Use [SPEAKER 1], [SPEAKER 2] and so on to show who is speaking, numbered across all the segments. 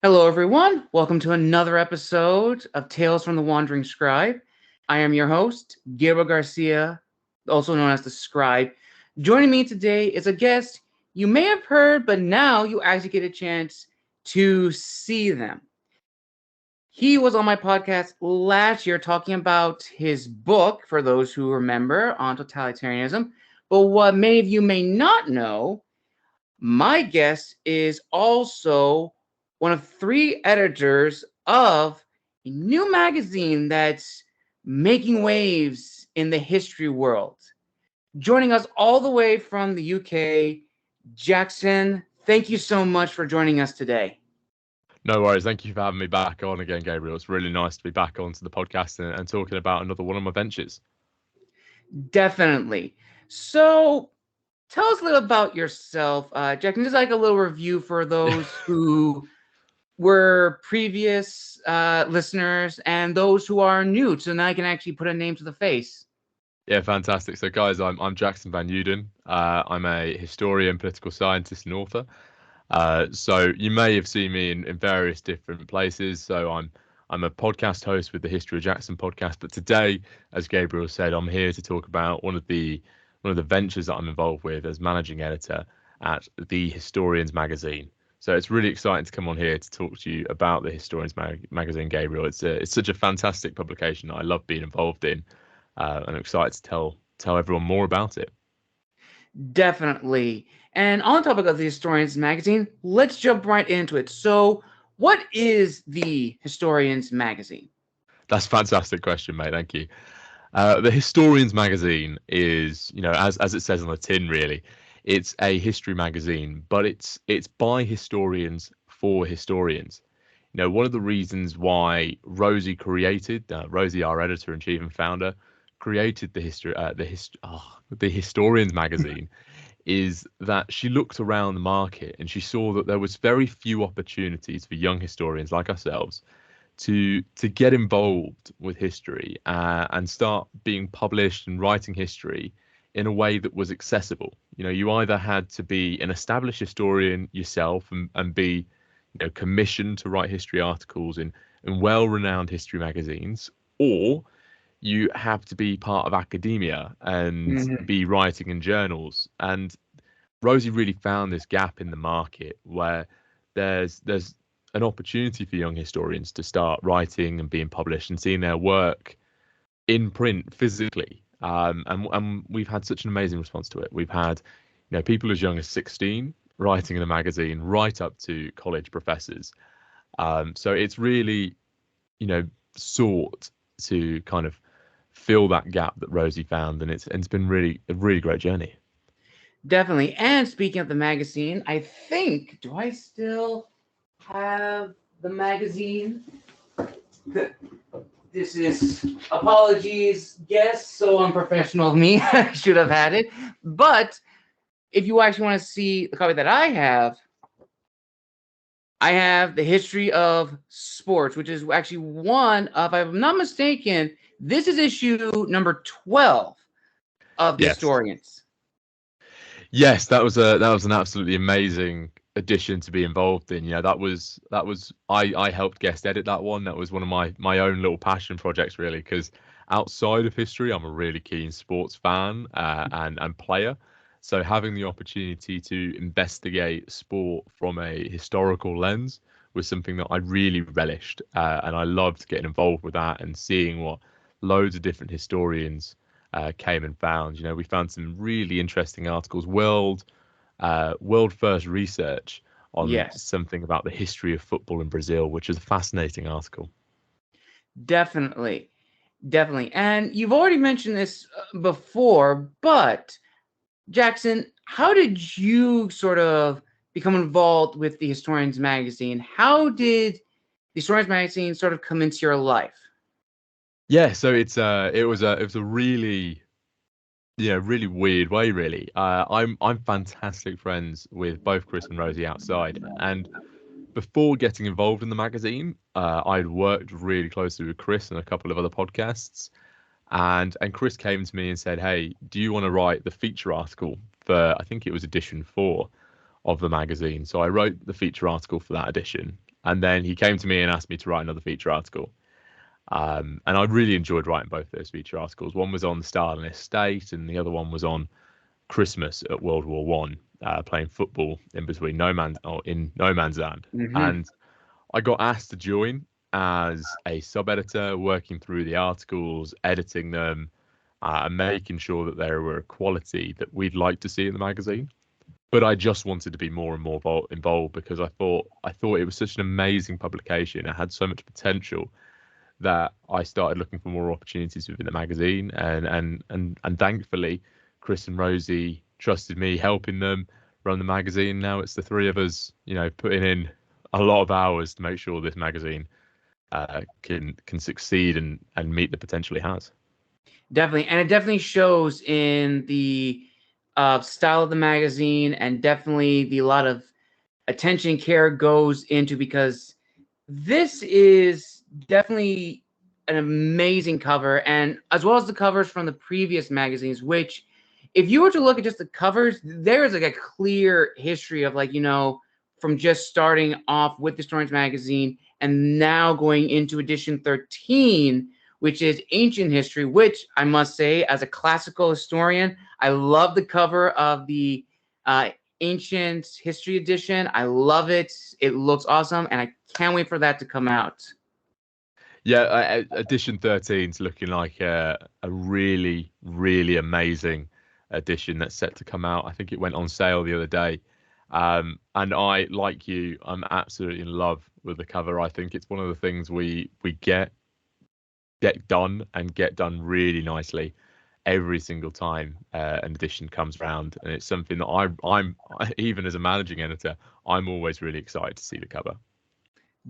[SPEAKER 1] Hello, everyone. Welcome to another episode of Tales from the Wandering Scribe. I am your host, Gabriel Garcia, also known as the Scribe. Joining me today is a guest you may have heard, but now you actually get a chance to see them. He was on my podcast last year talking about his book, for those who remember, on totalitarianism. But what many of you may not know, my guest is also one of three editors of a new magazine that's making waves in the history world. Joining us all the way from the UK, Jackson, thank you so much for joining us today.
[SPEAKER 2] No worries. Thank you for having me back on again, Gabriel. It's really nice to be back onto the podcast and talking about another one of my ventures.
[SPEAKER 1] Definitely. So, tell us a little about yourself, Jackson. Just like a little review for those who were previous listeners and those who are new, so now I can actually put a name to the face.
[SPEAKER 2] Yeah, fantastic. So, guys, I'm Jackson van Uden. I'm a historian, political scientist, and author. So you may have seen me in various different places. So I'm a podcast host with the History of Jackson podcast. But today, as Gabriel said, I'm here to talk about one of the ventures that I'm involved with as managing editor at the Historians magazine. So it's really exciting to come on here to talk to you about the Historians magazine, Gabriel. It's such a fantastic publication that I love being involved in, and I'm excited to tell everyone more about it.
[SPEAKER 1] Definitely. And on the topic of the Historians magazine, let's jump right into it. So, what is the Historians magazine?
[SPEAKER 2] That's a fantastic question, mate. Thank you. The Historians magazine is, as it says on the tin, really, it's a history magazine, but it's by historians for historians. One of the reasons why Rosie Rosie, our editor in chief and founder, created the Historians magazine, is that she looked around the market and she saw that there was very few opportunities for young historians like ourselves to get involved with history and start being published and writing history in a way that was accessible. You either had to be an established historian yourself and be, commissioned to write history articles in well-renowned history magazines, or you have to be part of academia and
[SPEAKER 1] Mhm.
[SPEAKER 2] be writing in journals. And Rosie really found this gap in the market where there's an opportunity for young historians to start writing and being published and seeing their work in print physically. And we've had such an amazing response to it. We've had, people as young as 16 writing in the magazine, right up to college professors. So it's really, sought to kind of fill that gap that Rosie found, and it's been really a really great journey.
[SPEAKER 1] Definitely. And speaking of the magazine, I think, do I still have the magazine? This is apologies, guests, so unprofessional of me. I should have had it. But if you actually want to see the copy that I have the history of sports, which is actually one of, if I'm not mistaken, this is issue number 12 of the
[SPEAKER 2] Yes.
[SPEAKER 1] Historians.
[SPEAKER 2] Yes, that was an absolutely amazing addition to be involved in. That was I helped guest edit that one. That was one of my own little passion projects, really, because outside of history, I'm a really keen sports fan and player. So having the opportunity to investigate sport from a historical lens was something that I really relished, and I loved getting involved with that and seeing what loads of different historians came and found. We found some really interesting articles, world first research on
[SPEAKER 1] Yes,
[SPEAKER 2] something about the history of football in Brazil, which is a fascinating article.
[SPEAKER 1] definitely. Definitely. And you've already mentioned this before, but Jackson, how did you sort of become involved with the Historians magazine? How did the Historians magazine sort of come into your life?
[SPEAKER 2] Yeah, so it was a really really weird way, really. I'm fantastic friends with both Chris and Rosie outside, and before getting involved in the magazine, I'd worked really closely with Chris and a couple of other podcasts, and Chris came to me and said, "Hey, do you want to write the feature article for, I think it was edition 4 of the magazine?" So I wrote the feature article for that edition, And then he came to me and asked me to write another feature article. And I really enjoyed writing both those feature articles. One was on the Stalinist state, and the other one was on Christmas at World War One, playing football in between in no man's land. And I got asked to join as a sub-editor, working through the articles, editing them, and making sure that they were a quality that we'd like to see in the magazine. But I just wanted to be more and more involved because I thought it was such an amazing publication. It had so much potential that I started looking for more opportunities within the magazine, and thankfully, Chris and Rosie trusted me, helping them run the magazine. Now it's the three of us, putting in a lot of hours to make sure this magazine can succeed and meet the potential it has.
[SPEAKER 1] Definitely, and it definitely shows in the style of the magazine, and definitely the lot of attention care goes into, because this is definitely an amazing cover, and as well as the covers from the previous magazines, which, if you were to look at just the covers, there is like a clear history of, like, from just starting off with Historians magazine and now going into edition 13, which is ancient history, which I must say, as a classical historian, I love the cover of the ancient history edition. I love it. It looks awesome, and I can't wait for that to come out.
[SPEAKER 2] Yeah, edition 13 is looking like a really, really amazing edition that's set to come out. I think it went on sale the other day. And I, like you, I'm absolutely in love with the cover. I think it's one of the things we get done really nicely every single time an edition comes around, and it's something that I'm even as a managing editor, I'm always really excited to see the cover.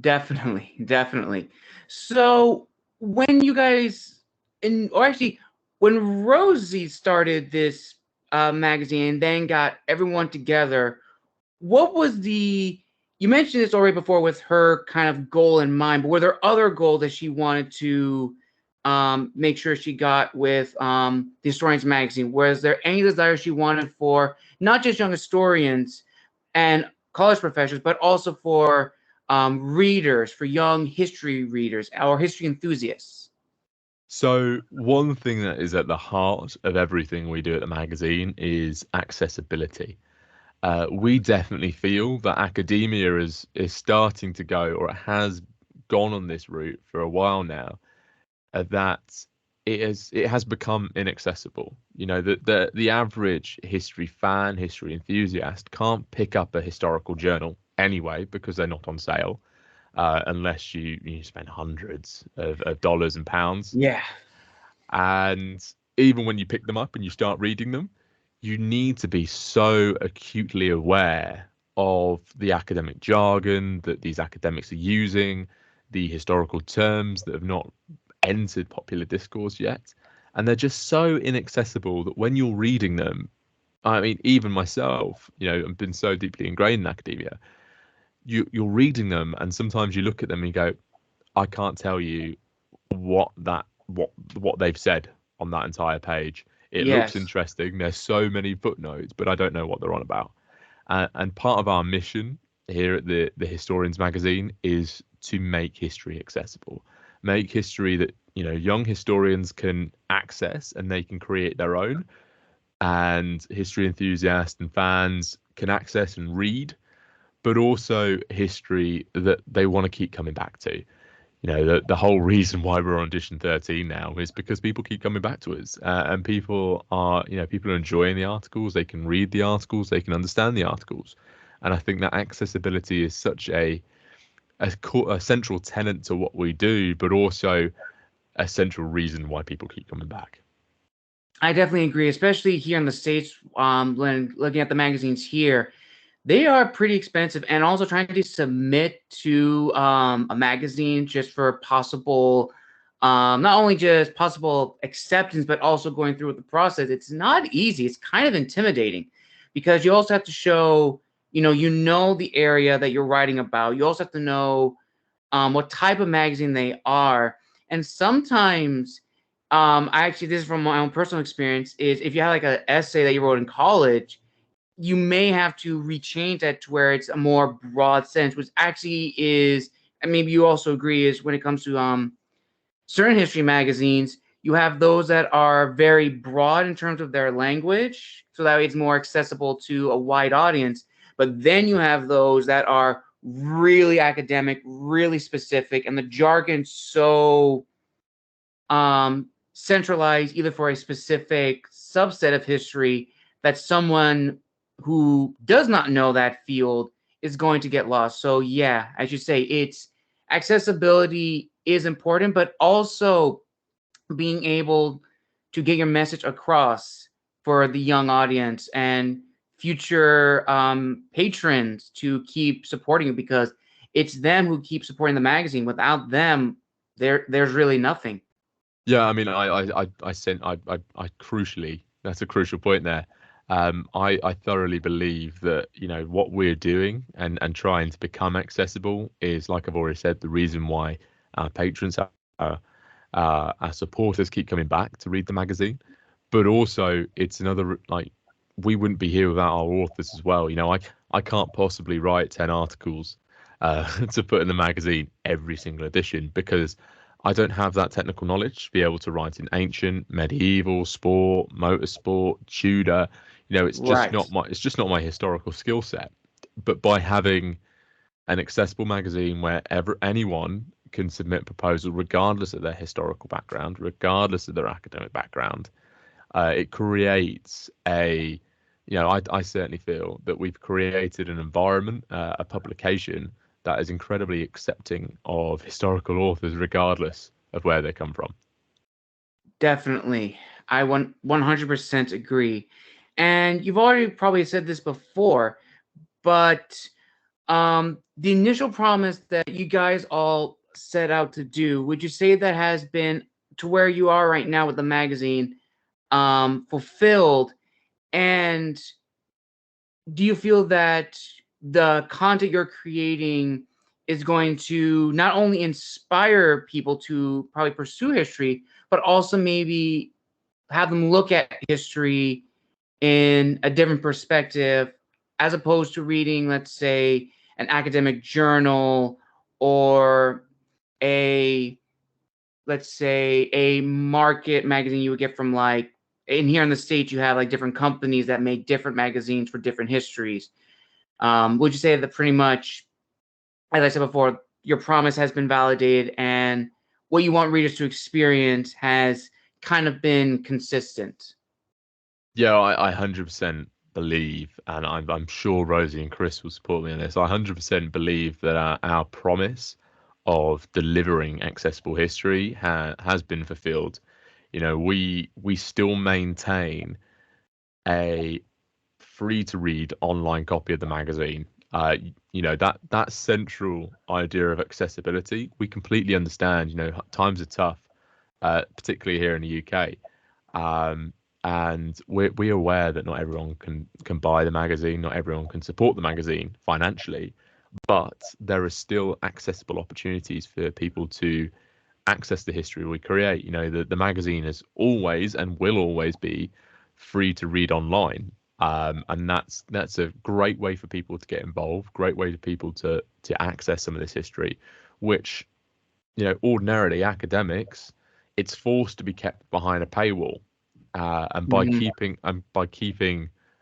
[SPEAKER 1] Definitely. So when you guys, when Rosie started this magazine and then got everyone together, what was you mentioned this already before with her kind of goal in mind, but were there other goals that she wanted to make sure she got with the Historians magazine? Was there any desire she wanted for not just young historians and college professors, but also for readers, for young history readers or history enthusiasts?
[SPEAKER 2] So one thing that is at the heart of everything we do at the magazine is accessibility. We definitely feel that academia is starting to go, or it has gone on this route for a while now, that it has become inaccessible. The average history fan, history enthusiast can't pick up a historical journal anyway because they're not on sale, unless you spend hundreds of dollars and pounds.
[SPEAKER 1] Yeah.
[SPEAKER 2] And even when you pick them up and you start reading them, you need to be so acutely aware of the academic jargon that these academics are using, the historical terms that have not entered popular discourse yet. And they're just so inaccessible that when you're reading them, I mean, even myself, I've been so deeply ingrained in academia, you're reading them and sometimes you look at them and you go, I can't tell you what they've said on that entire page. It looks interesting. There's so many footnotes, but I don't know what they're on about. And part of our mission here at the Historians magazine is to make history accessible, make history that young historians can access and they can create their own, and history enthusiasts and fans can access and read, but also history that they want to keep coming back to. The whole reason why we're on edition 13 now is because people keep coming back to us, and people are enjoying the articles. They can read the articles, they can understand the articles, and I think that accessibility is such a central tenet to what we do, but also a central reason why people keep coming back.
[SPEAKER 1] I definitely agree, especially here in the States. When looking at the magazines here, they are pretty expensive, and also trying to submit to a magazine just for possible, not only just possible acceptance, but also going through with the process. It's not easy. It's kind of intimidating because you also have to show, the area that you're writing about. You also have to know what type of magazine they are. And sometimes, this is from my own personal experience, is if you have like an essay that you wrote in college, you may have to rechange that to where it's a more broad sense, which actually is, and maybe you also agree, is when it comes to certain history magazines, you have those that are very broad in terms of their language, so that way it's more accessible to a wide audience. But then you have those that are really academic, really specific, and the jargon's so centralized either for a specific subset of history that someone who does not know that field is going to get lost. So yeah, as you say, it's accessibility is important, but also being able to get your message across for the young audience and future patrons to keep supporting it, because it's them who keep supporting the magazine. Without them, there's really nothing.
[SPEAKER 2] Yeah, I mean, I crucially, that's a crucial point there. I thoroughly believe that, what we're doing and trying to become accessible is, like I've already said, the reason why our patrons, our supporters keep coming back to read the magazine. But also, it's another, like, we wouldn't be here without our authors as well. I can't possibly write 10 articles to put in the magazine every single edition, because I don't have that technical knowledge to be able to write in ancient, medieval, sport, motorsport, Tudor.
[SPEAKER 1] Right.
[SPEAKER 2] It's just not my historical skill set. But by having an accessible magazine where anyone can submit proposal, regardless of their historical background, regardless of their academic background, it creates I certainly feel that we've created an environment, a publication that is incredibly accepting of historical authors, regardless of where they come from.
[SPEAKER 1] Definitely. I 100% agree. And you've already probably said this before, but the initial promise that you guys all set out to do, would you say that has been to where you are right now with the magazine fulfilled? And do you feel that the content you're creating is going to not only inspire people to probably pursue history, but also maybe have them look at history in a different perspective, as opposed to reading, let's say, an academic journal or a, let's say, a market magazine you would get from, like, in here in the States, you have like different companies that make different magazines for different histories. Would you say that pretty much, as I said before, your promise has been validated and what you want readers to experience has kind of been consistent?
[SPEAKER 2] Yeah, I 100% believe, and I'm sure Rosie and Chris will support me on this. I 100% believe that our promise of delivering accessible history has been fulfilled. We still maintain a free to read online copy of the magazine. That central idea of accessibility, we completely understand. Times are tough, particularly here in the UK. And we're aware that not everyone can buy the magazine, not everyone can support the magazine financially, but there are still accessible opportunities for people to access the history we create. The magazine is always and will always be free to read online. And that's a great way for people to get involved, great way for people to access some of this history, which, ordinarily academics, it's forced to be kept behind a paywall. And by keeping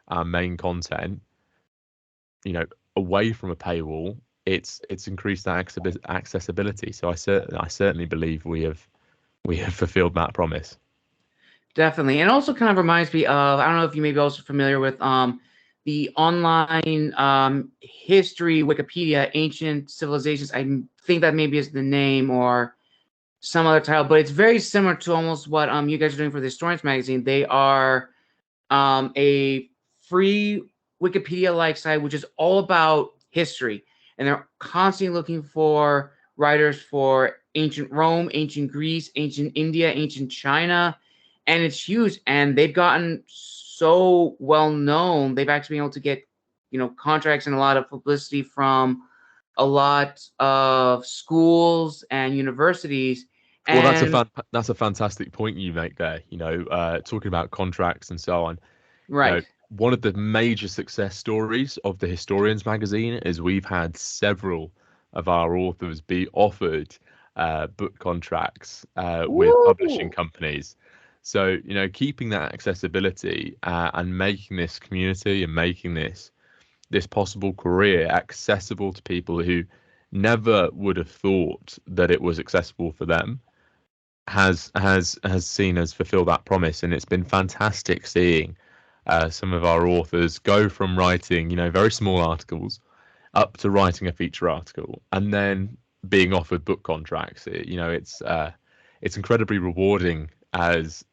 [SPEAKER 2] our main content, away from a paywall, it's increased that accessibility. So I certainly believe we have fulfilled that promise.
[SPEAKER 1] Definitely. And also kind of reminds me of, I don't know if you may be also familiar with the online history Wikipedia, Ancient Civilizations. I think that maybe is the name or some other title, but it's very similar to almost what you guys are doing for the Historians magazine. They are a free Wikipedia-like site, which is all about history. And they're constantly looking for writers for ancient Rome, ancient Greece, ancient India, ancient China. And it's huge. And they've gotten so well known. They've actually been able to get, contracts and a lot of publicity from a lot of schools and universities.
[SPEAKER 2] Well,
[SPEAKER 1] And
[SPEAKER 2] that's a fantastic point you make there. Talking about contracts and so on.
[SPEAKER 1] right.
[SPEAKER 2] one of the major success stories of the Historians magazine is we've had several of our authors be offered book contracts with publishing
[SPEAKER 1] Woo!
[SPEAKER 2] companies. So, keeping that accessibility and making this community and making this possible career accessible to people who never would have thought that it was accessible for them has seen us fulfill that promise, and it's been fantastic seeing some of our authors go from writing, very small articles up to writing a feature article and then being offered book contracts. It's incredibly rewarding as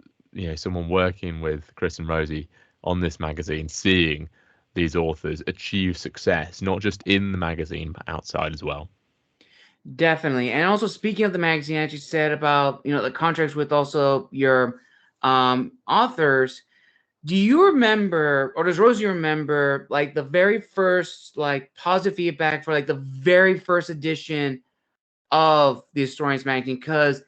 [SPEAKER 2] someone working with Chris and Rosie on this magazine, seeing these authors achieve success, not just in the magazine but outside as well.
[SPEAKER 1] Definitely. And also, speaking of the magazine, as you said about, the contracts with also your authors, do you remember, or does Rosie remember, like the very first like positive feedback for like the very first edition of the Historians magazine? Because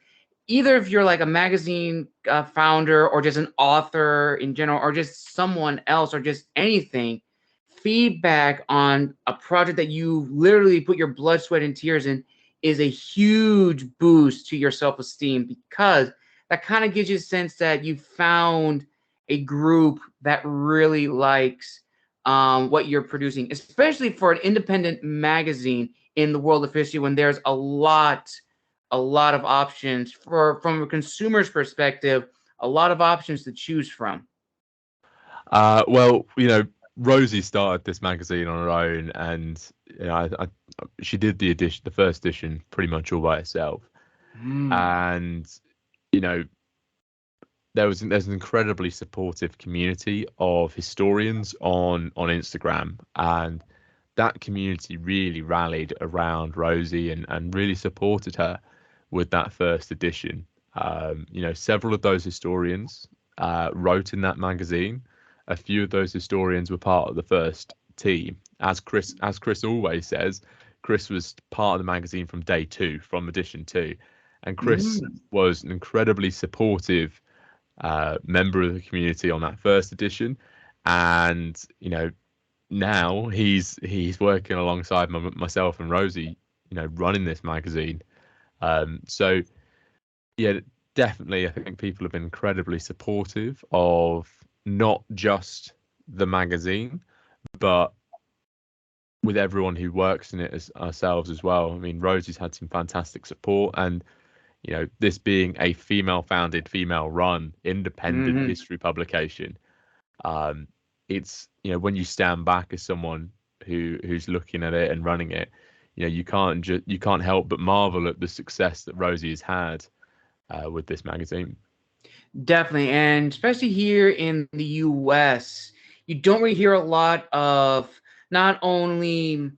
[SPEAKER 1] either if you're like a magazine founder or just an author in general, or just someone else, or just anything, feedback on a project that you literally put your blood, sweat, and tears in is a huge boost to your self-esteem, because that kind of gives you a sense that you found a group that really likes what you're producing, especially for an independent magazine in the world of history, when there's a lot of options from a consumer's perspective, a lot of options to choose from.
[SPEAKER 2] Well, Rosie started this magazine on her own, and she did the first edition, pretty much all by herself. And there's an incredibly supportive community of historians on Instagram, and that community really rallied around Rosie and really supported her with that first edition. Several of those historians wrote in that magazine. A few of those historians were part of the first team. As Chris always says, Chris was part of the magazine from day 2, from edition 2. And Chris was an incredibly supportive member of the community on that first edition. And, now he's working alongside myself and Rosie, running this magazine. So, yeah, definitely, I think people have been incredibly supportive of not just the magazine, but with everyone who works in it as ourselves as well. I mean, Rosie's had some fantastic support, and this being a female-founded, female-run, independent history publication, it's when you stand back as someone who's looking at it and running it, you can't help but marvel at the success that Rosie has had with this magazine.
[SPEAKER 1] Definitely, and especially here in the U.S., you don't really hear a lot of not only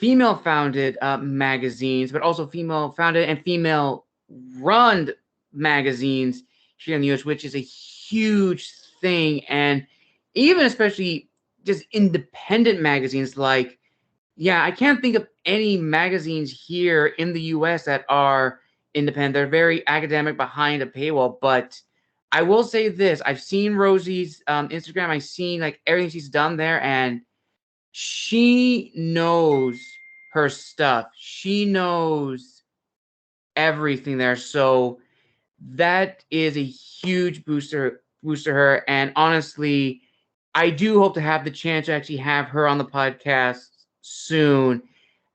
[SPEAKER 1] female-founded magazines, but also female-founded and female-run magazines here in the U.S., which is a huge thing. And even especially just independent magazines, like, I can't think of any magazines here in the U.S. that are independent. They're very academic, behind a paywall. But I will say this: I've seen Rosie's Instagram. I've seen like everything she's done there, and she knows her stuff. She knows everything there. So that is a huge booster her. And honestly, I do hope to have the chance to actually have her on the podcast soon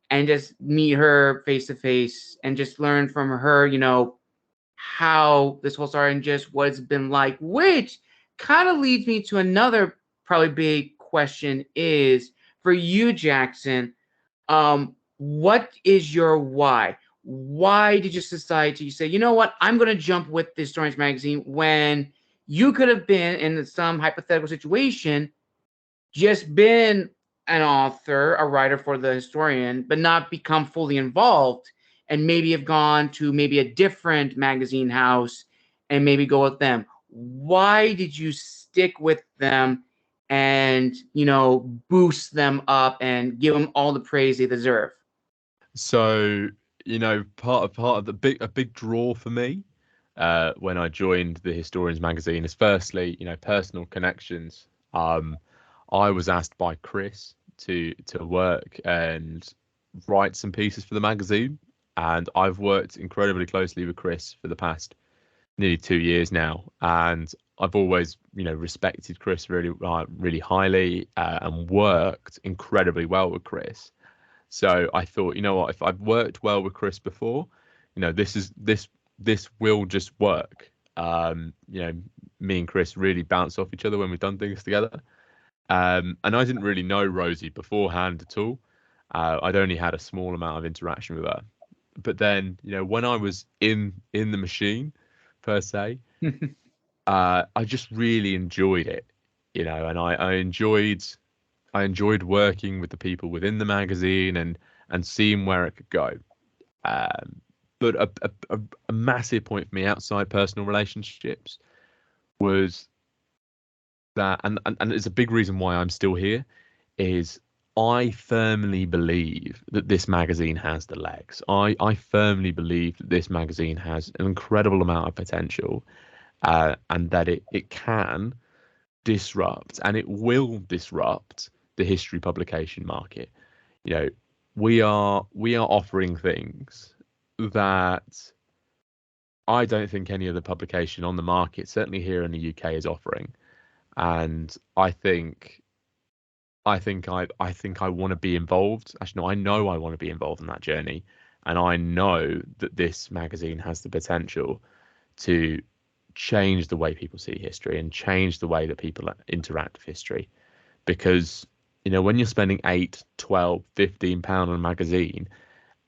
[SPEAKER 1] and just meet her face to face and just learn from her, how this whole started and just what it's been like, which kind of leads me to another probably big question is for you, Jackson. What is your why? Why did you decide to say, you know what, I'm going to jump with this Historians magazine, when you could have been in some hypothetical situation, just been an author, a writer for the Historian, but not become fully involved, and maybe have gone to maybe a different magazine house and maybe go with them? Why did you stick with them and, boost them up and give them all the praise they deserve?
[SPEAKER 2] So, part of a big draw for me when I joined the Historians magazine is firstly, personal connections. I was asked by Chris to work and write some pieces for the magazine, and I've worked incredibly closely with Chris for the past nearly 2 years now, and I've always, respected Chris really highly, and worked incredibly well with Chris. So I thought, you know what, if I've worked well with Chris before, this will just work. Me and Chris really bounce off each other when we've done things together. And I didn't really know Rosie beforehand at all. I'd only had a small amount of interaction with her. But then, when I was in the machine per se, I just really enjoyed it, and I enjoyed working with the people within the magazine and seeing where it could go. But a massive point for me outside personal relationships was that, and it's a big reason why I'm still here, is I firmly believe that this magazine has the legs. I firmly believe that this magazine has an incredible amount of potential, and that it can disrupt, and it will disrupt, the history publication market. We are offering things that I don't think any other publication on the market, certainly here in the UK, is offering. And I think I want to be involved. Actually, no, I know I want to be involved in that journey, and I know that this magazine has the potential to change the way people see history and change the way that people interact with history. Because when you're spending 8, 12, 15 pound on a magazine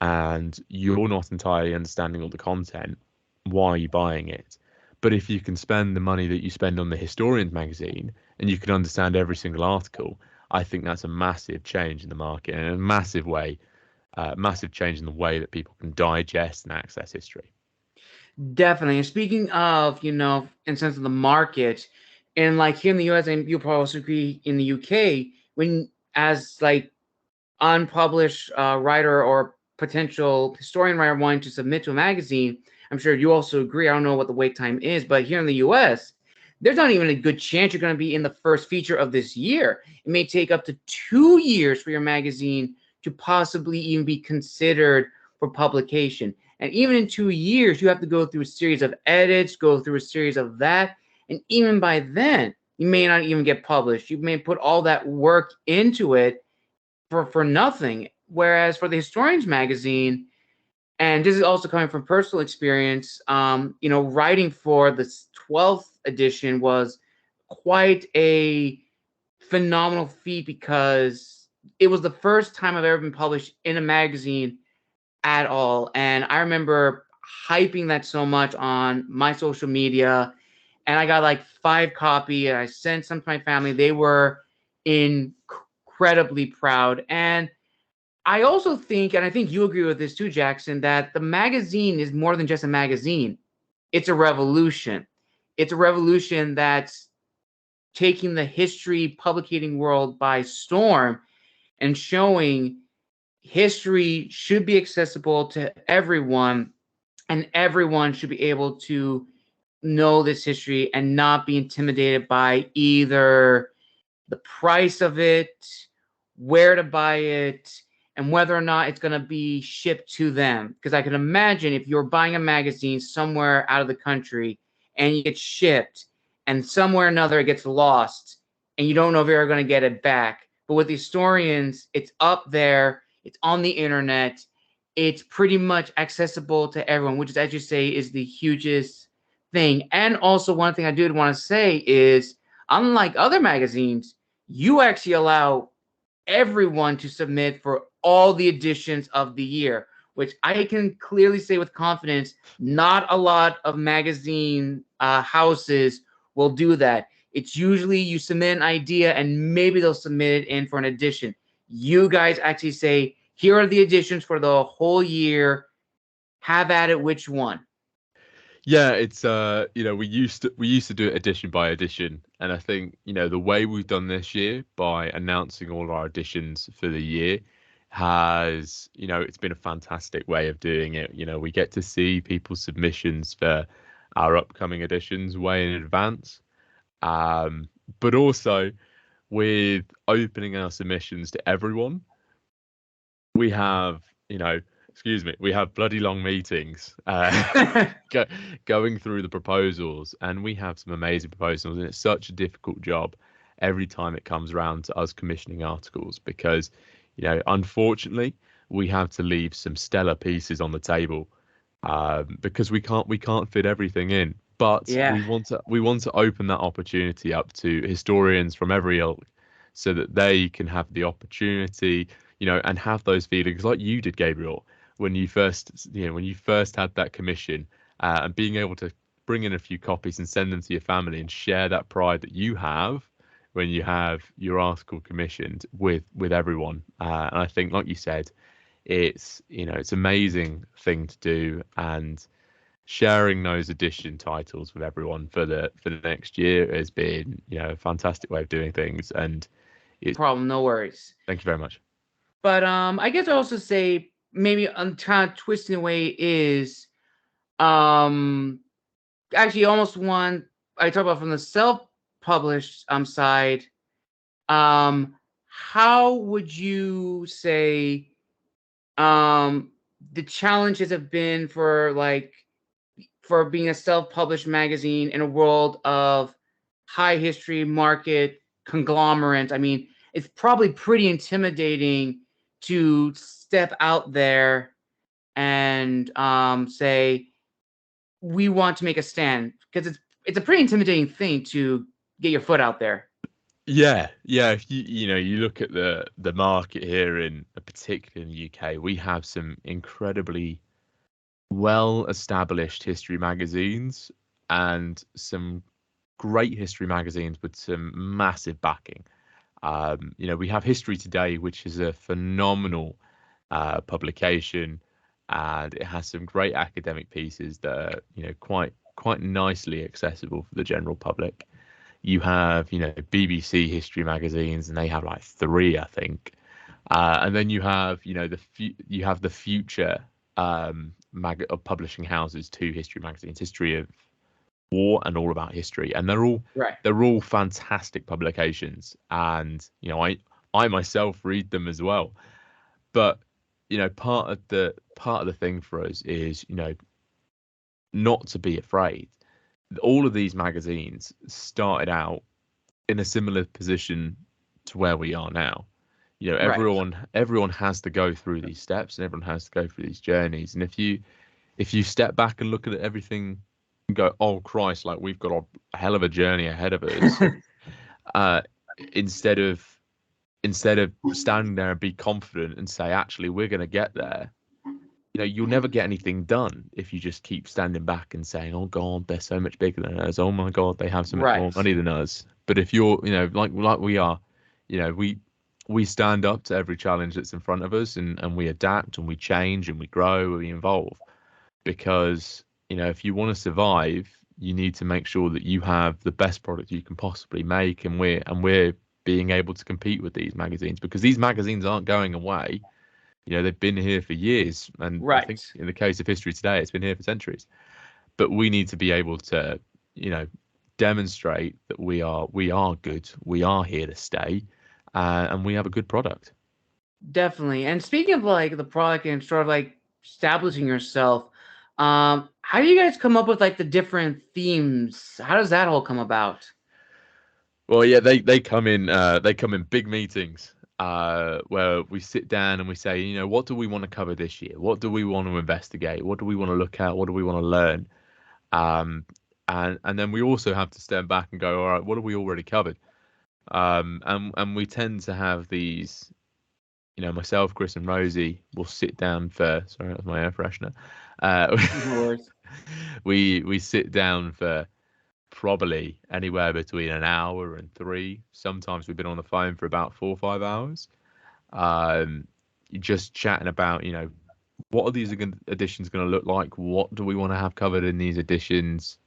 [SPEAKER 2] and you're not entirely understanding all the content, why are you buying it? But if you can spend the money that you spend on the Historians magazine and you can understand every single article, I think that's a massive change in the market, and a massive change in the way that people can digest and access history.
[SPEAKER 1] Definitely. And speaking of, in sense of the market, and like here in the US, and you'll probably also agree in the UK, when as like unpublished writer or potential historian writer wanting to submit to a magazine, I'm sure you also agree. I don't know what the wait time is, but here in the US, there's not even a good chance you're going to be in the first feature of this year. It may take up to 2 years for your magazine to possibly even be considered for publication. And even in 2 years, you have to go through a series of edits, go through a series of that. And even by then, you may not even get published. You may put all that work into it for nothing. Whereas for the Historians magazine, and this is also coming from personal experience, writing for the 12th edition was quite a phenomenal feat, because it was the first time I've ever been published in a magazine at all. And I remember hyping that so much on my social media, and I got like 5 copies, and I sent some to my family. They were incredibly proud. And I also think, and I think you agree with this too, Jackson, that the magazine is more than just a magazine. It's a revolution. It's a revolution that's taking the history publicating world by storm and showing history should be accessible to everyone, and everyone should be able to know this history and not be intimidated by either the price of it, where to buy it, and whether or not it's going to be shipped to them. Because I can imagine if you're buying a magazine somewhere out of the country and you get shipped, and somewhere or another it gets lost, and you don't know if you're going to get it back. But with the Historians, it's up there, it's on the internet, it's pretty much accessible to everyone, which is, as you say, is the hugest thing. And also, one thing I did want to say is, unlike other magazines, you actually allow everyone to submit for all the editions of the year, which I can clearly say with confidence, not a lot of magazine houses will do that. It's usually you submit an idea and maybe they'll submit it in for an edition. You guys actually say, here are the editions for the whole year. Have at it, which one?
[SPEAKER 2] Yeah, it's we used to do it edition by edition, and I think the way we've done this year by announcing all our editions for the year has it's been a fantastic way of doing it. We get to see people's submissions for our upcoming editions way in advance, but also with opening our submissions to everyone, we have, we have bloody long meetings going through the proposals, and we have some amazing proposals, and it's such a difficult job every time it comes around to us commissioning articles because, unfortunately, we have to leave some stellar pieces on the table because we can't fit everything in. But
[SPEAKER 1] Yeah.
[SPEAKER 2] we want to open that opportunity up to historians from every ilk, so that they can have the opportunity, and have those feelings like you did, Gabriel, when you first had that commission, and being able to bring in a few copies and send them to your family and share that pride that you have when you have your article commissioned with everyone. And I think, like you said, it's amazing thing to do, and sharing those edition titles with everyone for the next year has been a fantastic way of doing things. And
[SPEAKER 1] problem, no worries.
[SPEAKER 2] Thank you very much.
[SPEAKER 1] But I guess I also say maybe I'm kind of twisting away is actually almost one I talk about from the self-published side. How would you say the challenges have been for being a self-published magazine in a world of high history market conglomerate? I mean, it's probably pretty intimidating to step out there and say we want to make a stand, because it's a pretty intimidating thing to get your foot out there.
[SPEAKER 2] Yeah. If you look at the market here particularly in the UK, we have some incredibly well-established history magazines and some great history magazines with some massive backing. We have History Today, which is a phenomenal publication, and it has some great academic pieces that are quite nicely accessible for the general public. You have BBC history magazines, and they have like 3, I think, and then you have the Future of publishing houses, 2 history magazines, History of War and All About History, and they're all fantastic publications, and I myself read them as well. But part of the thing for us is not to be afraid. All of these magazines started out in a similar position to where we are now. Everyone has to go through these steps, and everyone has to go through these journeys. And if you step back and look at everything and go, oh Christ, like we've got a hell of a journey ahead of us, instead of standing there and be confident and say, actually, we're going to get there, you'll never get anything done if you just keep standing back and saying, oh God, they're so much bigger than us. Oh my God, they have so much more money than us. But if you're, like we are, we stand up to every challenge that's in front of us, and we adapt and we change and we grow and we evolve, because if you want to survive, you need to make sure that you have the best product you can possibly make, and we're being able to compete with these magazines, because these magazines aren't going away. They've been here for years, and I think in the case of History Today, it's been here for centuries. But we need to be able to demonstrate that we are good, we are here to stay, and we have a good product.
[SPEAKER 1] Definitely. And speaking of the product and sort of establishing yourself, how do you guys come up with the different themes? How does that all come about?
[SPEAKER 2] Well, yeah, they come in big meetings where we sit down and we say, what do we want to cover this year? What do we want to investigate? What do we want to look at? What do we want to learn? And then we also have to stand back and go, all right, what have we already covered? And we tend to have these, myself, Chris, and Rosie will sit down for. Sorry, that was my air freshener. We sit down for probably anywhere between an hour and 3. Sometimes we've been on the phone for about 4 or 5 hours, just chatting about what are these editions going to look like, what do we want to have covered in these editions.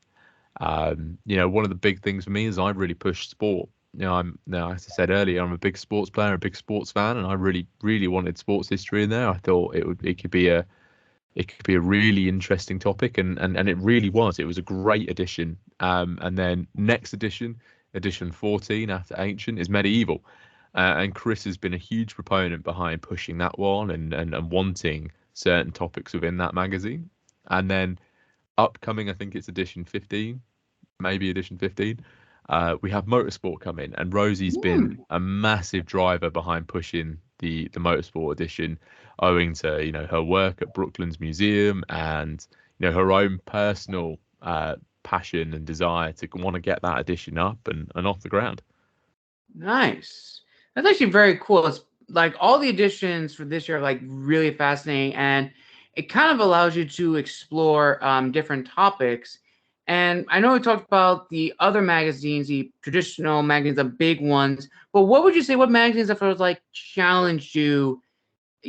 [SPEAKER 2] One of the big things for me is I really push sport. As I said earlier, I'm a big sports player, a big sports fan, and I really wanted sports history in there. I thought it could be a really interesting topic, and it really was. It was a great edition. And then next edition edition 14 after Ancient is Medieval. And Chris has been a huge proponent behind pushing that one and wanting certain topics within that magazine. And then upcoming, I think it's edition 15, maybe edition 15, we have Motorsport come in. And Rosie's been a massive driver behind pushing the Motorsport edition, owing to, you know, her work at Brooklands Museum and, you know, her own personal passion and desire to want to get that edition up and off the ground.
[SPEAKER 1] Nice. That's actually very cool. It's like all the editions for this year are like really fascinating, and it kind of allows you to explore different topics. And I know we talked about the other magazines, the traditional magazines, the big ones, but what would you say, what magazines have sort of like challenged you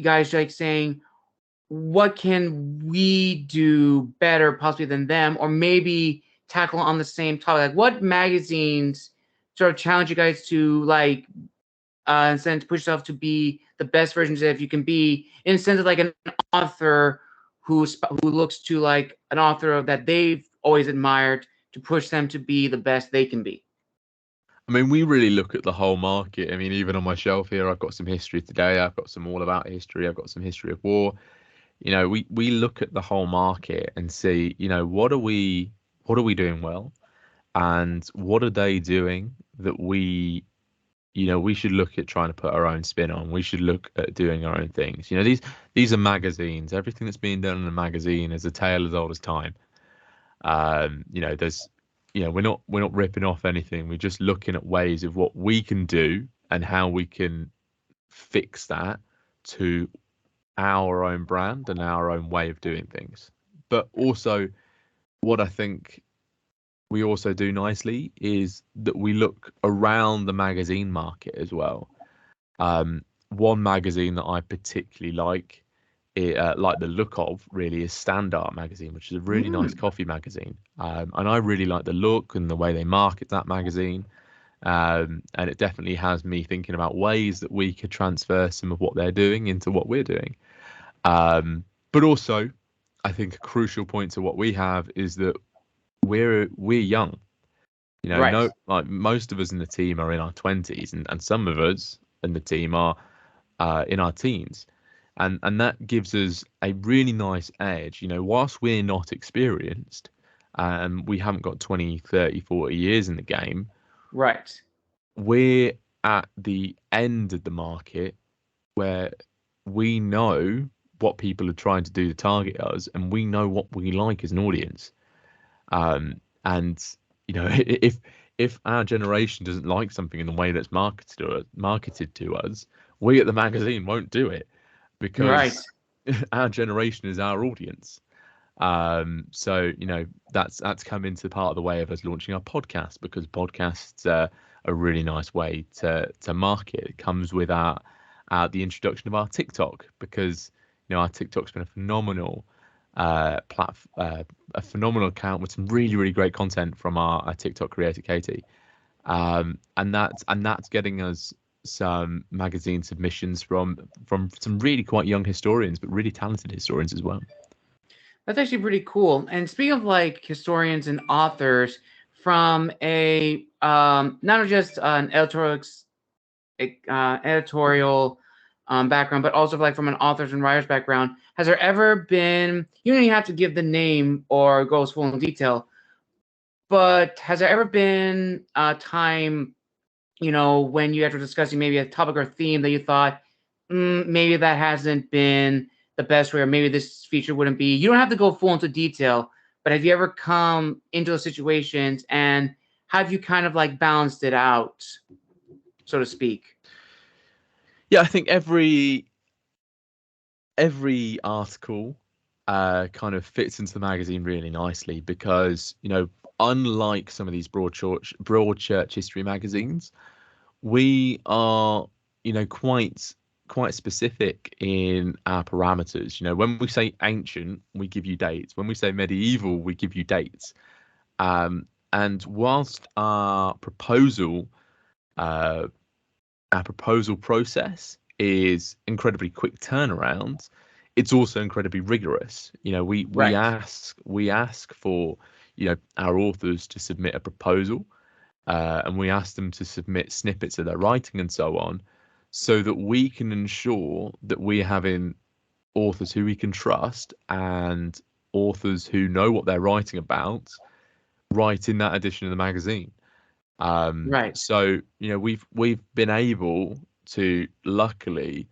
[SPEAKER 1] guys, like saying, what can we do better possibly than them, or maybe tackle on the same topic? Like what magazines sort of challenge you guys to like in a sense push yourself to be the best versions that you can be, in a sense of like an author who looks to like an author that they've always admired to push them to be the best they can be?
[SPEAKER 2] I mean, we really look at the whole market. I mean, even on my shelf here, I've got some history today. I've got some all about history. I've got some history of war. You know, we look at the whole market and see, you know, what are we doing well, and what are they doing that we, you know, we should look at trying to put our own spin on. We should look at doing our own things. You know, these are magazines. Everything that's being done in a magazine is a tale as old as time. You know, we're not ripping off anything. We're just looking at ways of what we can do and how we can fix that to our own brand and our own way of doing things. But also, what I think we also do nicely is that we look around the magazine market as well. One magazine that I particularly like the look of really is Standard magazine, which is a really nice coffee magazine. And I really like the look and the way they market that magazine. And it definitely has me thinking about ways that we could transfer some of what they're doing into what we're doing. But also, I think a crucial point to what we have is that we're young. You know,
[SPEAKER 1] Right.
[SPEAKER 2] like most of us in the team are in our 20s, and some of us in the team are in our teens. And that gives us a really nice edge. You know, whilst we're not experienced, we haven't got 20, 30, 40 years in the game,
[SPEAKER 1] Right.
[SPEAKER 2] we're at the end of the market where we know what people are trying to do to target us, and we know what we like as an audience. And you know, if our generation doesn't like something in the way that's marketed to us, we at the magazine won't do it,
[SPEAKER 1] Right.
[SPEAKER 2] because our generation is our audience. So you know, that's come into part of the way of us launching our podcast, because podcasts are a really nice way to market. It comes with the introduction of our TikTok, because you know, our TikTok's been a phenomenal a phenomenal account with some really, really great content from our TikTok creator Katie, and that's getting us some magazine submissions from some really quite young historians, but really talented historians as well.
[SPEAKER 1] That's actually pretty cool. And speaking of like historians and authors, from a not just an editorial background, but also like from an authors and writers background, has there ever been, you don't even have to give the name or go as full in detail, but has there ever been a time, you know, when you guys were discussing maybe a topic or theme that you thought, maybe that hasn't been the best way, or maybe this feature wouldn't be, you don't have to go full into detail, but have you ever come into those situations, and have you kind of like balanced it out, so to speak?
[SPEAKER 2] Yeah, I think every article kind of fits into the magazine really nicely, because you know, unlike some of these broad church history magazines, we are, you know, quite specific in our parameters. You know, when we say ancient, we give you dates. When we say medieval, we give you dates. And whilst our proposal process is incredibly quick turnaround, it's also incredibly rigorous. You know, we
[SPEAKER 1] Right.
[SPEAKER 2] ask for, you know, our authors to submit a proposal, and we ask them to submit snippets of their writing and so on, so that we can ensure that we're having authors who we can trust and authors who know what they're writing about write in that edition of the magazine.
[SPEAKER 1] Right.
[SPEAKER 2] So we've been able to luckily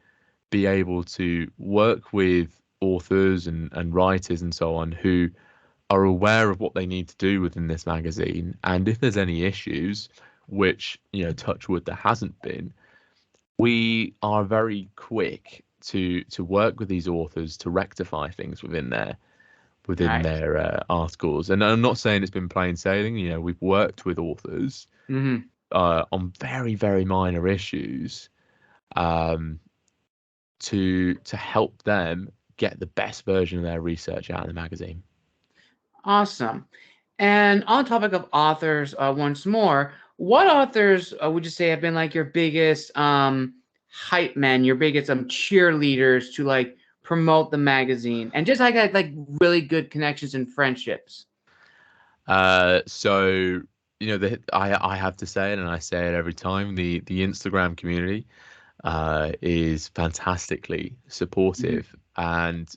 [SPEAKER 2] be able to work with authors and writers and so on who are aware of what they need to do within this magazine, and if there's any issues, which touch wood there hasn't been, we are very quick to work with these authors to rectify things within
[SPEAKER 1] Nice.
[SPEAKER 2] their articles. And I'm not saying it's been plain sailing. We've worked with authors
[SPEAKER 1] Hmm.
[SPEAKER 2] on very, very minor issues, um, to help them get the best version of their research out of the magazine.
[SPEAKER 1] Awesome. And on the topic of authors, once more, what authors would you say have been like your biggest hype men, your biggest cheerleaders to like promote the magazine, and just like really good connections and friendships?
[SPEAKER 2] So I have to say it, and I say it every time. The Instagram community is fantastically
[SPEAKER 1] Mhm.
[SPEAKER 2] supportive, and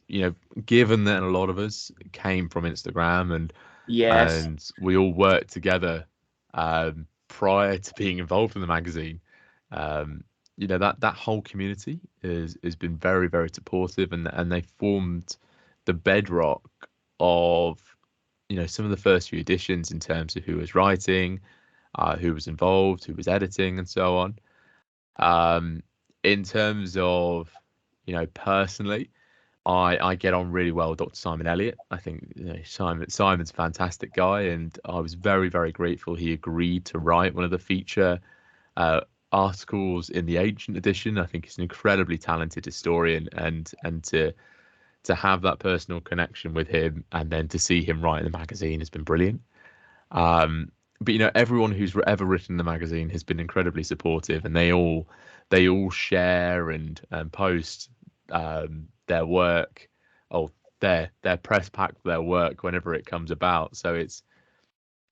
[SPEAKER 2] given that a lot of us came from Instagram
[SPEAKER 1] Yes.
[SPEAKER 2] and we all worked together prior to being involved in the magazine, um, that whole community has been very, very supportive, and they formed the bedrock of some of the first few editions in terms of who was writing, who was involved, who was editing, and so on. Um, in terms of, personally, I get on really well with Dr. Simon Elliott. I think Simon's a fantastic guy, and I was very, very grateful he agreed to write one of the feature uh, articles in the Ancient edition. I think he's an incredibly talented historian, and to have that personal connection with him and then to see him write in the magazine has been brilliant. But everyone who's ever written the magazine has been incredibly supportive, and they all share and post their work, or their press pack for their work whenever it comes about. So it's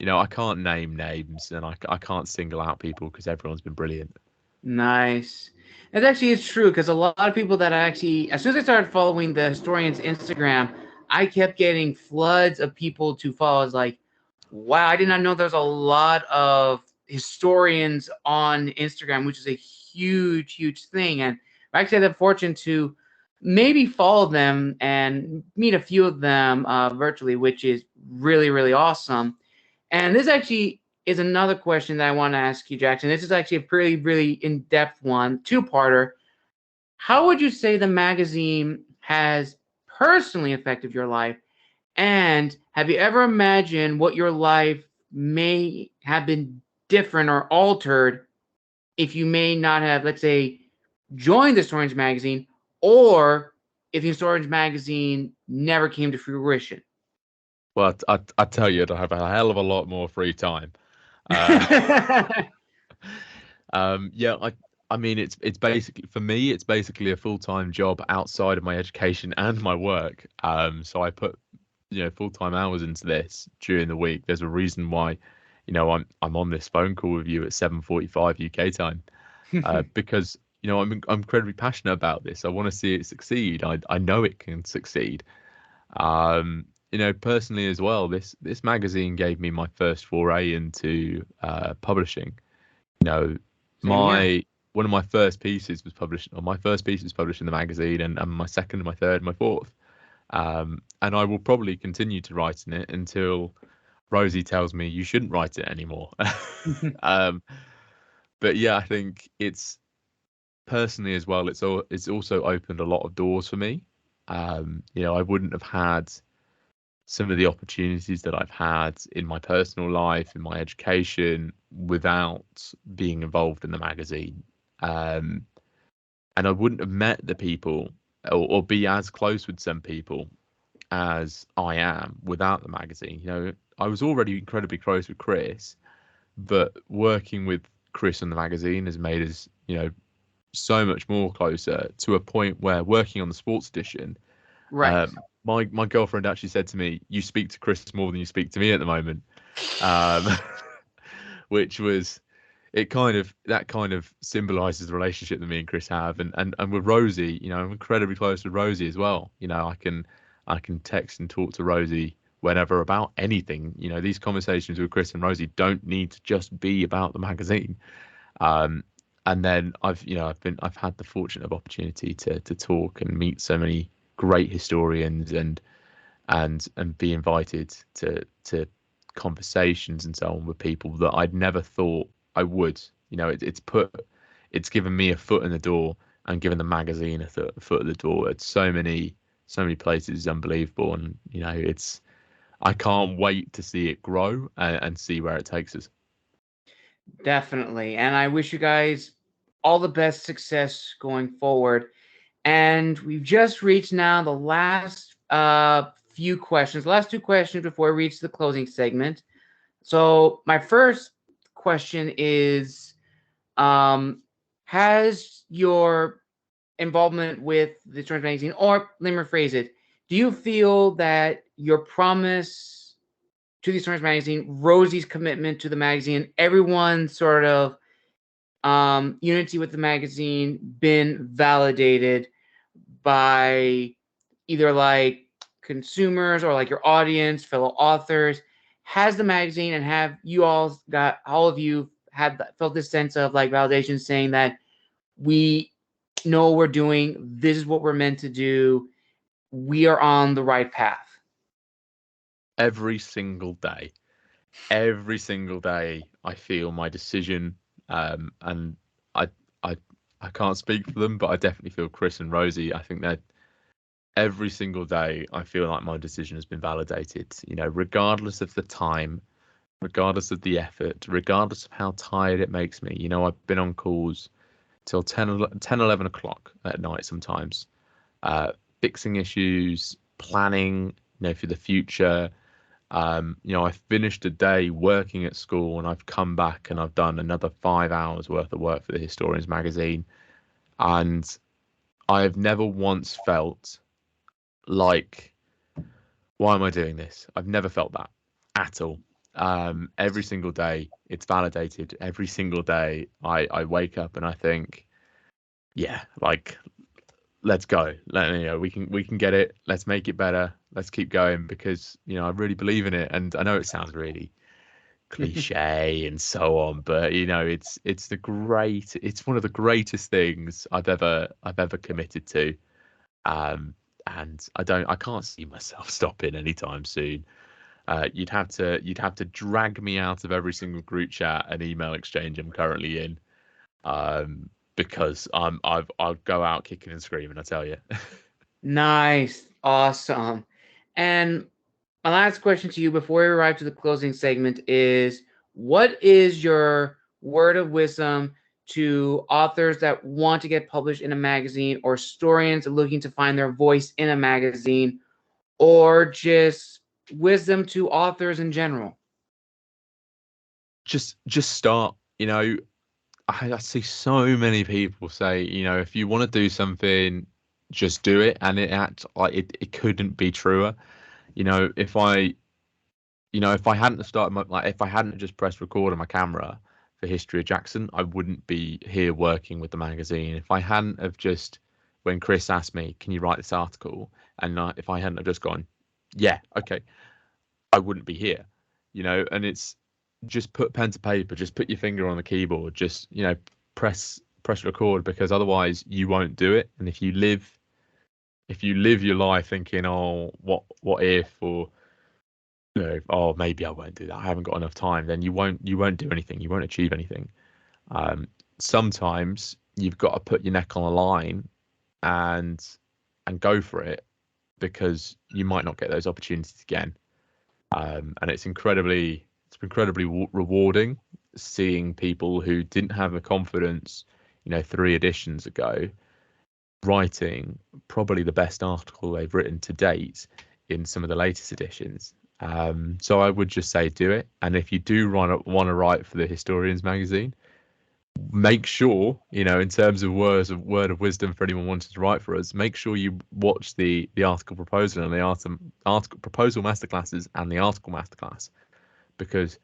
[SPEAKER 2] I can't name names, and I can't single out people because everyone's been brilliant.
[SPEAKER 1] Nice. It actually is true because a lot of people that I actually, as soon as I started following the historian's Instagram, I kept getting floods of people to follow. I was like, wow, I did not know there's a lot of historians on Instagram, which is a huge, huge thing. And I actually had the fortune to maybe follow them and meet a few of them virtually, which is really, really awesome. And this actually is another question that I want to ask you, Jackson. This is actually a pretty, really in-depth one, two-parter. How would you say the magazine has personally affected your life? And have you ever imagined what your life may have been different or altered if you may not have, let's say, joined the Historians magazine, or if the Historians magazine never came to fruition?
[SPEAKER 2] Well, I tell you, I have a hell of a lot more free time. Uh, yeah, I mean, it's basically, for me, it's basically a full-time job outside of my education and my work. So I put full-time hours into this during the week. There's a reason why I'm on this phone call with you at 7:45 UK time, because I'm incredibly passionate about this. I want to see it succeed. I know it can succeed. Personally as well, this magazine gave me my first foray into publishing. You know,
[SPEAKER 1] Same here.
[SPEAKER 2] my one of my first pieces was published, or my first piece was published in the magazine, and my second, my third, my fourth. And I will probably continue to write in it until Rosie tells me you shouldn't write it anymore. um, but yeah, I think it's personally as well. It's also opened a lot of doors for me. I wouldn't have had some of the opportunities that I've had in my personal life, in my education, without being involved in the magazine. Um, and I wouldn't have met the people, or be as close with some people as I am without the magazine. I was already incredibly close with Chris, but working with Chris on the magazine has made us, so much more closer, to a point where working on the sports edition,
[SPEAKER 1] Right.
[SPEAKER 2] my girlfriend actually said to me, "You speak to Chris more than you speak to me at the moment," um, which was that kind of symbolizes the relationship that me and Chris have, and with Rosie, I'm incredibly close with Rosie as well. I can text and talk to Rosie whenever about anything. These conversations with Chris and Rosie don't need to just be about the magazine. And then I've had the fortunate opportunity to talk and meet so many great historians and be invited to conversations and so on with people that I'd never thought I would. It's given me a foot in the door and given the magazine a foot in the door at so many places. It's unbelievable, and I can't wait to see it grow and see where it takes us.
[SPEAKER 1] Definitely. And I wish you guys all the best success going forward. And we've just reached now the last few questions, last two questions before we reach the closing segment. So my first question is, has your involvement with the Historians magazine, or let me rephrase it, do you feel that your promise to the Historians magazine, Rosie's commitment to the magazine, everyone's sort of unity with the magazine been validated by either like consumers or like your audience, fellow authors? Has the magazine, and have you all of you felt this sense of like validation, saying that we know what we're doing, this is what we're meant to do, we are on the right path?
[SPEAKER 2] Every single day I feel my decision, and I can't speak for them, but I definitely feel Chris and Rosie, I think that every single day I feel like my decision has been validated, regardless of the time, regardless of the effort, regardless of how tired it makes me. I've been on calls till 10, 11 o'clock at night sometimes, fixing issues, planning, for the future. I finished a day working at school and I've come back and I've done another 5 hours worth of work for the Historians magazine. And I've never once felt like, why am I doing this? I've never felt that at all. Every single day it's validated. Every single day I wake up and I think, yeah, like, let's go. We can get it. Let's make it better. Let's keep going, because I really believe in it. And I know it sounds really cliche and so on, but it's one of the greatest things I've ever committed to. And I can't see myself stopping anytime soon. You'd have to drag me out of every single group chat and email exchange I'm currently in, because I'll go out kicking and screaming, I tell you.
[SPEAKER 1] Nice. Awesome. And my last question to you before we arrive to the closing segment is, what is your word of wisdom to authors that want to get published in a magazine, or historians looking to find their voice in a magazine, or just wisdom to authors in general?
[SPEAKER 2] Just start. I see so many people say, if you want to do something, just do it, and it couldn't be truer. If I hadn't started if I hadn't just pressed record on my camera for History of Jackson, I wouldn't be here working with the magazine. If I hadn't have just, when Chris asked me, can you write this article, and if I hadn't have just gone, yeah, okay, I wouldn't be here. And it's just put pen to paper, just put your finger on the keyboard, just press record, because otherwise you won't do it. And if you live your life thinking, oh, what if, or oh, maybe I won't do that, I haven't got enough time, then you won't do anything, you won't achieve anything. Sometimes you've got to put your neck on the line and go for it, because you might not get those opportunities again. And it's incredibly rewarding seeing people who didn't have the confidence 3 editions ago writing probably the best article they've written to date in some of the latest editions. So I would just say, do it. And if you do want to write for the Historians magazine, make sure, in terms of word of wisdom for anyone wanting to write for us, make sure you watch the article proposal and the article proposal masterclasses and the article masterclass, because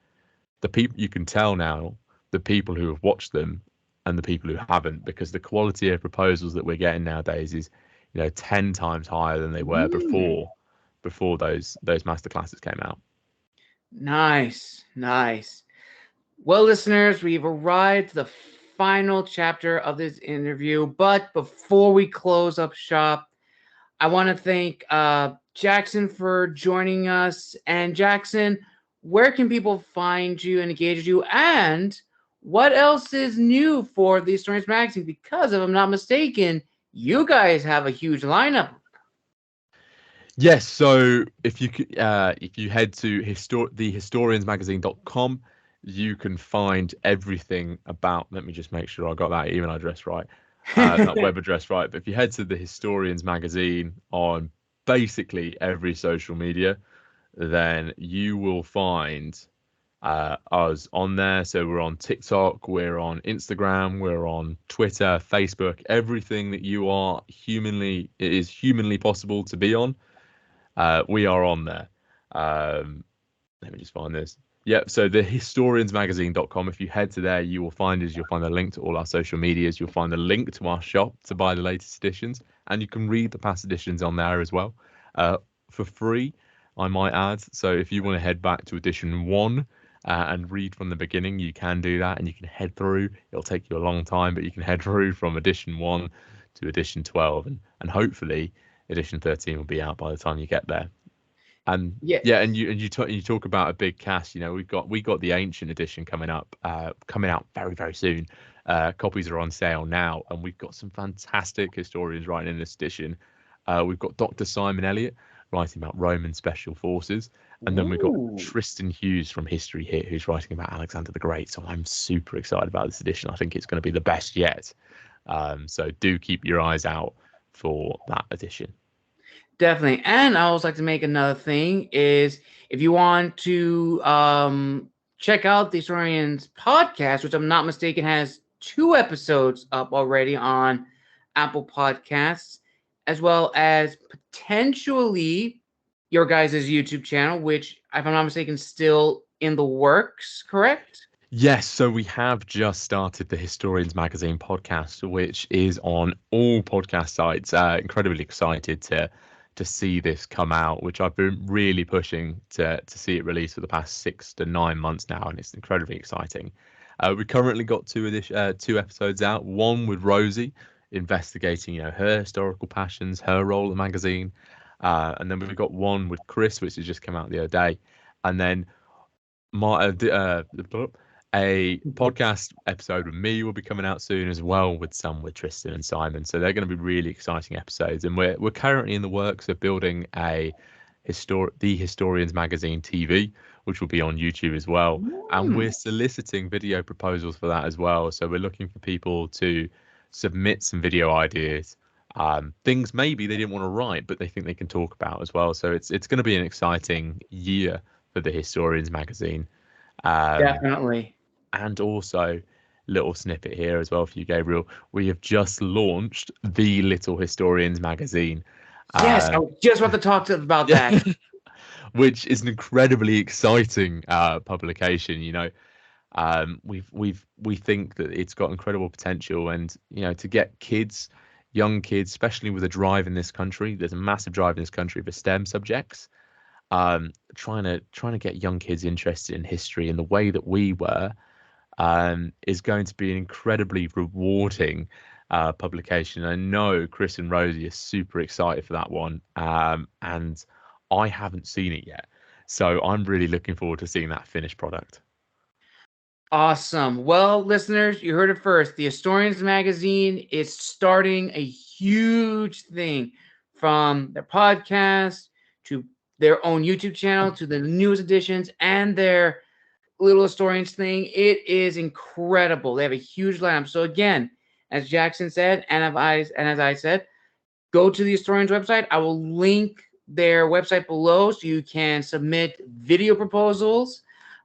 [SPEAKER 2] the people, you can tell now the people who have watched them and the people who haven't, because the quality of proposals that we're getting nowadays is, 10 times higher than they were before those masterclasses came out.
[SPEAKER 1] Nice. Well, listeners, we've arrived to the final chapter of this interview, but before we close up shop, I want to thank Jackson for joining us. And Jackson, where can people find you and engage with you? And what else is new for the Historians Magazine? Because if I'm not mistaken, you guys have a huge lineup.
[SPEAKER 2] Yes, so if you head to thehistoriansmagazine.com, you can find everything about. Let me just make sure I got that email address right, that web address right. But if you head to the Historians Magazine on basically every social media, then you will find us on there. So we're on TikTok, we're on Instagram, we're on Twitter, Facebook, everything that it is humanly possible to be on. We are on there. Let me just find this. Yep. So the historiansmagazine.com. If you head to there, you'll find the link to all our social medias. You'll find the link to our shop to buy the latest editions, and you can read the past editions on there as well, for free, I might add. So if you want to head back to edition 1 and read from the beginning, you can do that, and you can head through. It'll take you a long time, but you can head through from edition 1 to edition 12, and hopefully edition 13 will be out by the time you get there. And and you talk about a big cast. We got the ancient edition coming out very, very soon. Copies are on sale now, and we've got some fantastic historians writing in this edition. We've got Dr. Simon Elliott writing about Roman special forces, and then we've got Tristan Hughes from History Hit, who's writing about Alexander the Great. So I'm super excited about this edition. I think it's going to be the best yet. So do keep your eyes out for that edition.
[SPEAKER 1] Definitely. And I always like to make another thing is if you want to check out the Historians podcast, which I'm not mistaken has 2 episodes up already on Apple Podcasts, as well as potentially your guys' YouTube channel, which, if I'm not mistaken, still in the works, correct?
[SPEAKER 2] Yes, so we have just started the Historians Magazine podcast, which is on all podcast sites. Incredibly excited to see this come out, which I've been really pushing to see it released for the past 6 to 9 months now, and it's incredibly exciting. We currently got 2 episodes out. One with Rosie, investigating her historical passions, her role in the magazine, and then we've got one with Chris, which has just come out the other day, and then a podcast episode with me will be coming out soon as well, with Tristan and Simon. So they're going to be really exciting episodes, and we're currently in the works of building the Historians Magazine TV, which will be on YouTube as well. And we're soliciting video proposals for that as well. So we're looking for people to submit some video ideas, things maybe they didn't want to write but they think they can talk about as well. So it's going to be an exciting year for the Historians Magazine.
[SPEAKER 1] Definitely.
[SPEAKER 2] And also, little snippet here as well for you, Gabriel. We have just launched the Little Historians Magazine.
[SPEAKER 1] Yes, I was just about to talk about that.
[SPEAKER 2] Which is an incredibly exciting publication. We think that it's got incredible potential, and to get young kids, especially with a drive in this country. There's a massive drive in this country for STEM subjects. Trying to get young kids interested in history in the way that we were. Is going to be an incredibly rewarding publication. I know Chris and Rosie are super excited for that one, and I haven't seen it yet, so I'm really looking forward to seeing that finished product.
[SPEAKER 1] Awesome. Well, listeners, you heard it first. The Historians Magazine is starting a huge thing, from their podcast to their own YouTube channel to the newest editions and their Little Historians thing. It is incredible. They have a huge lineup. So again, as Jackson said, and as I said, go to the Historians website. I will link their website below so you can submit video proposals,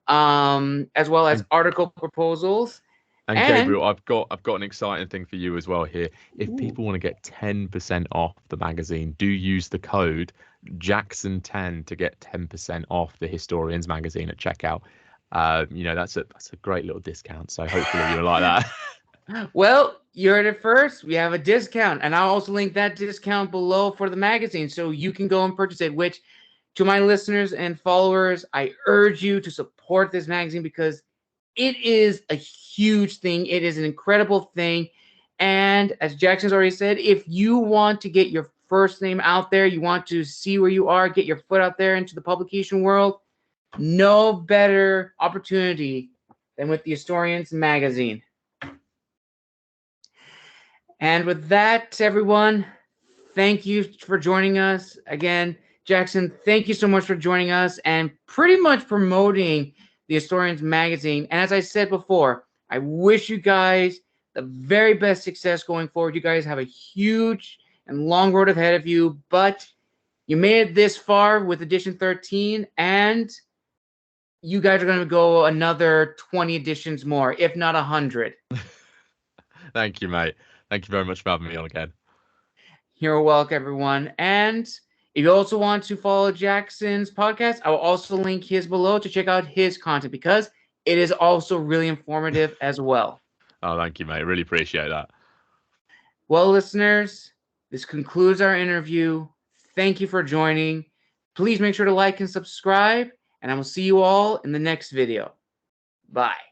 [SPEAKER 1] as well as article proposals.
[SPEAKER 2] And Gabriel, I've got an exciting thing for you as well here. If people want to get 10% off the magazine, do use the code Jackson10 to get 10% off the Historians Magazine at checkout. That's a great little discount. So hopefully you'll like that.
[SPEAKER 1] Well, you heard it first. We have a discount, and I'll also link that discount below for the magazine, so you can go and purchase it. Which, to my listeners and followers, I urge you to support this magazine because it is a huge thing. It is an incredible thing. And as Jackson's already said, if you want to get your first name out there, you want to see where you are, get your foot out there into the publication world, no better opportunity than with the Historians magazine. And with that, everyone, thank you for joining us. Again, Jackson, thank you so much for joining us and pretty much promoting the Historians magazine. And as I said before, I wish you guys the very best success going forward. You guys have a huge and long road ahead of you, but you made it this far with edition 13, and you guys are going to go another 20 editions more, if not 100.
[SPEAKER 2] Thank you, mate. Thank you very much for having me on again.
[SPEAKER 1] You're welcome, everyone. And if you also want to follow Jackson's podcast, I will also link his below to check out his content because it is also really informative as well.
[SPEAKER 2] Oh, thank you, mate. Really appreciate that.
[SPEAKER 1] Well, listeners, this concludes our interview. Thank you for joining. Please make sure to like and subscribe, and I will see you all in the next video. Bye.